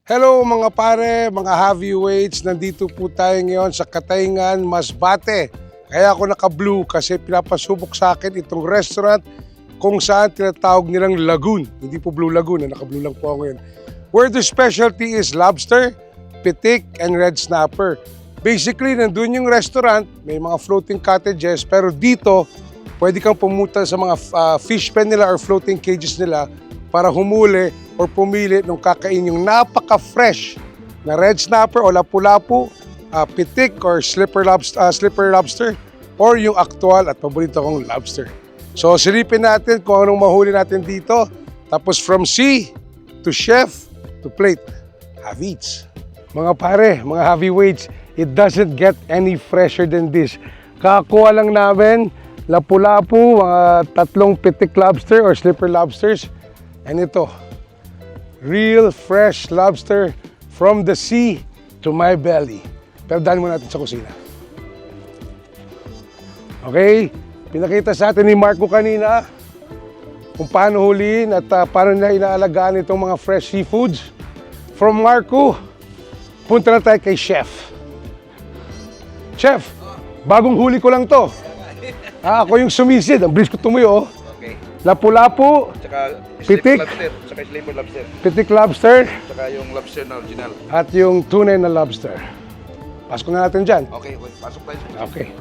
Hello mga pare, mga heavyweights. Nandito po tayo ngayon sa Katayngan, Masbate. Kaya ako naka-blue kasi pinapasubok sa akin itong restaurant kung saan tinatawag nilang Lagoon. Hindi po Blue Lagoon, naka-blue lang po ako ngayon. Where the specialty is lobster, pitik, and red snapper. Basically, nandun yung restaurant, may mga floating cottages, pero dito, pwede kang pumunta sa mga fish pen nila or floating cages nila para humuli or pumili nung kakain yung napaka-fresh na red snapper o lapu-lapu, pitik or slipper lobster, or yung actual at paborito kong lobster. So silipin natin kung anong mahuli natin dito. Tapos from sea to chef to plate, have eats. Mga pare, mga heavyweights, it doesn't get any fresher than this. Kakakuha lang namin lapu-lapu, mga 3 pitik lobster or slipper lobsters. And ito, real fresh lobster from the sea to my belly. Pero dahil muna natin sa kusina. Okay, pinakita sa atin ni Marco kanina kung paano huliin at paano nila inaalagaan itong mga fresh seafoods. From Marco, punta na tayo kay Chef. Chef, bagong huli ko lang to. Ako yung sumisid, ang bilis ko tumuyo. Okay. Lapu-lapu, Tsaka pitik, lobster, tsaka slipper lobster. pitik lobster, Tsaka yung lobster na original. at yung tunay na lobster. Pasok na natin dyan. Okay, pasok tayo sa Okay.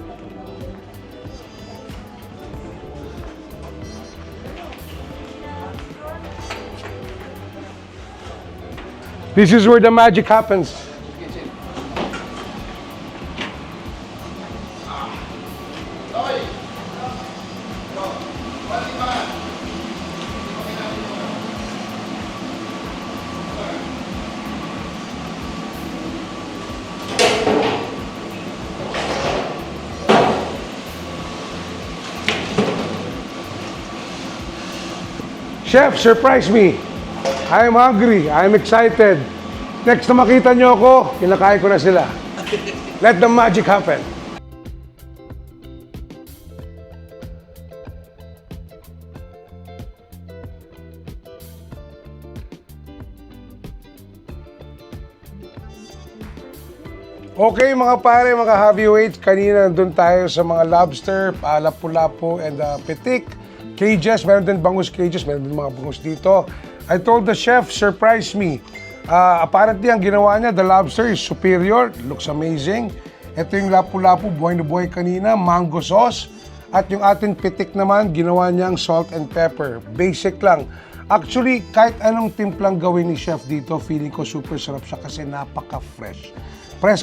This is where the magic happens. kitchen. Chef, surprise me. I'm hungry. I'm excited. Next na makita nyo ako, kinakain ko na sila. Let the magic happen. Okay mga pare, mga heavyweights, kanina nandun tayo sa mga lobster, lapu-lapu, and pitik. Cages, meron din bangus cages, meron din mga bangus dito. I told the chef, surprise me. Apparently, ang ginawa niya, the lobster is superior, looks amazing. Ito yung lapu-lapu, buhay na buhay kanina, mango sauce. At yung ating pitik naman, ginawa niyang salt and pepper. Basic lang. Actually, kahit anong timplang gawin ni chef dito, feeling ko super sarap siya kasi napaka-fresh. Press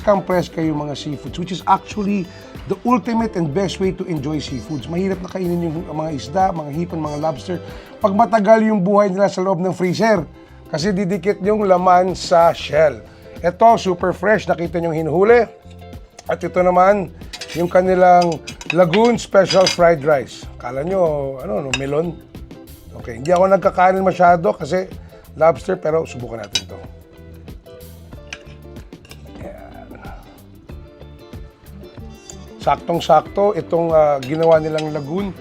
kayo mga seafoods, which is actually the ultimate and best way to enjoy seafoods. Mahirap na kainin yung mga isda, mga hipon, mga lobster. Pag matagal yung buhay nila sa loob ng freezer, kasi didikit yung laman sa shell. Ito, super fresh, nakita nyo hinuhuli. At ito naman, yung kanilang Lagoon Special Fried Rice. Kala nyo, melon? Okay, hindi ako nagkakanin masyado kasi lobster, pero subukan natin to. Saktong-sakto, itong ginawa nilang Lagoon,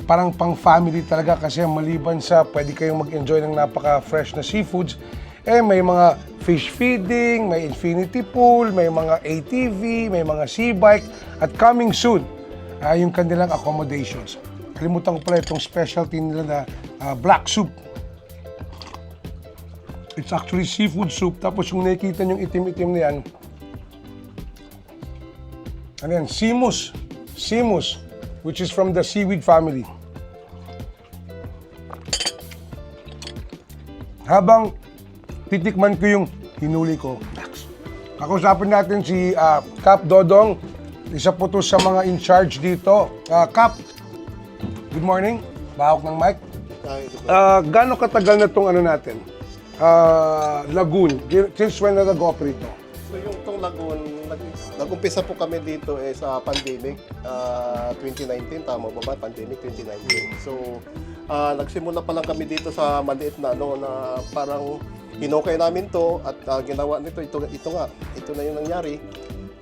parang pang-family talaga kasi maliban sa pwede kayong mag-enjoy ng napaka-fresh na seafoods, may mga fish feeding, may infinity pool, may mga ATV, may mga sea bike, at coming soon, yung kanilang accommodations. Kalimutan ko pala itong specialty nila na black soup. It's actually seafood soup, tapos yung nakikita nyong itim-itim na yan, ano yan? Simus, which is from the seaweed family. Habang titikman ko yung hinuli ko, kakusapin natin si Cap Dodong, isa po to sa mga in charge dito. Cap, good morning. Bahawak ng mic. Gaano katagal na itong natin? Lagoon, since when na nag-operate ito? So yung itong Lagoon, nag-umpisa po kami dito sa pandemic, 2019, tama ba ba? Pandemic 2019. So, nagsimula pa lang kami dito sa maliit na na parang hinukay namin to at ginawa nito, ito na yung nangyari.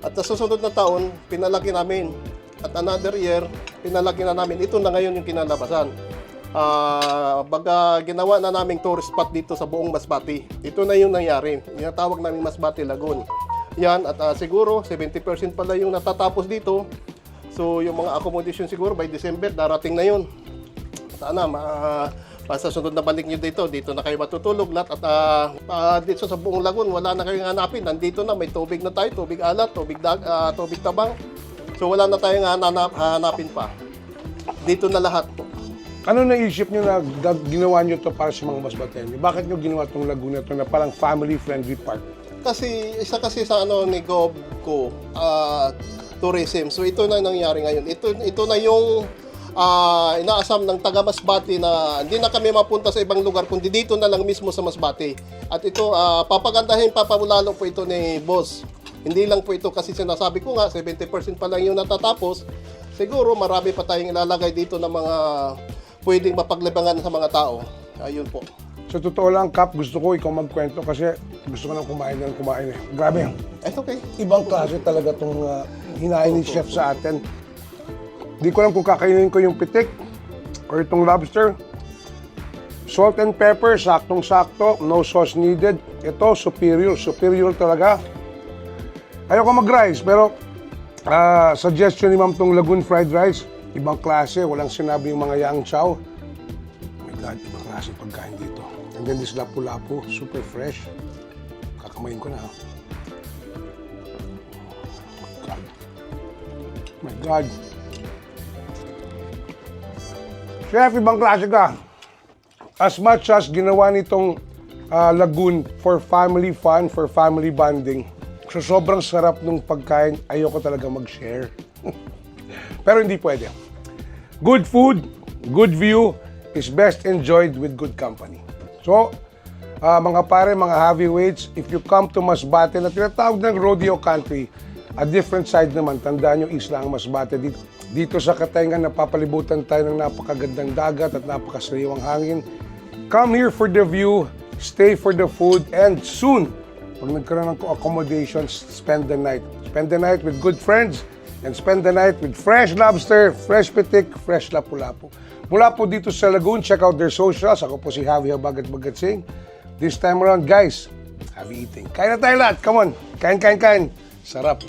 At sa susunod na taon, pinalaki namin. At another year, pinalaki na namin. Ito na ngayon yung kinalabasan. baga ginawa na naming tourist spot dito sa buong Masbate. Ito na yung nangyari. Tinatawag namin Masbate Lagoon. Yan, at siguro 70% pala yung natatapos dito. So yung mga accommodation siguro by December darating na yun. Sana sa sunod na balik nyo dito na kayo matutulog lahat. At dito sa buong lagoon, wala na kayong hanapin. Nandito na, may tubig na tayo, tubig alat, tubig tabang. So wala na tayong hanapin pa. Dito na lahat po. Ano naisip nyo na ginawa nyo to para sa mga Masbateño? Bakit nyo ginawa tong Laguna to na parang family-friendly park? Kasi isa kasi sa ni Gov ko, tourism. So ito na nangyari ngayon. Ito na yung inaasam ng taga Masbate na hindi na kami mapunta sa ibang lugar kundi dito na lang mismo sa Masbate. At ito papagandahin papalalo po ito ni Boss. Hindi lang po ito kasi sinasabi ko nga 70% pa lang yung natatapos. Siguro marami pa tayong ilalagay dito ng mga pwedeng mapaglibangan sa mga tao. Ayun po. Sa totoo lang, Kap, gusto ko ikaw magkwento kasi gusto ko nang kumain eh. Grabe. It's okay. Ibang klase talaga itong hinahin ni Chef sa atin. Di ko alam kung kakainin ko yung pitik or itong lobster. Salt and pepper, saktong-sakto, no sauce needed. Ito, superior talaga. Ayoko mag-rice, pero suggestion ni Ma'am tong Lagoon fried rice. Ibang klase, walang sinabi yung mga yang chow. Oh my God, ibang klase pagkain dito. And then this lapu-lapu, super fresh. Kakamayin ko na. Oh my God. Chef, ibang klase ka. As much as ginawa nitong Lagoon for family fun, for family bonding, so sobrang sarap ng pagkain, ayoko talaga mag-share. Pero hindi pwede. Good food, good view is best enjoyed with good company. So, mga pare, mga heavyweights, if you come to Masbate na tinatawag ng rodeo country, a different side naman, tandaan nyo, isla ang Masbate. Dito sa Katayngan, napapalibutan tayo ng napakagandang dagat at napakasariwang hangin. Come here for the view, stay for the food, and soon, pag nagkaroon ng accommodations, spend the night. Spend the night with good friends, and spend the night with fresh lobster, fresh pitik, fresh lapu-lapu. Mula po dito sa Lagoon, check out their socials. Ako po si Javi Habagat Bagatsing. This time around, guys, happy eating. Kain na tayo lahat. Come on. Kain. Sarap.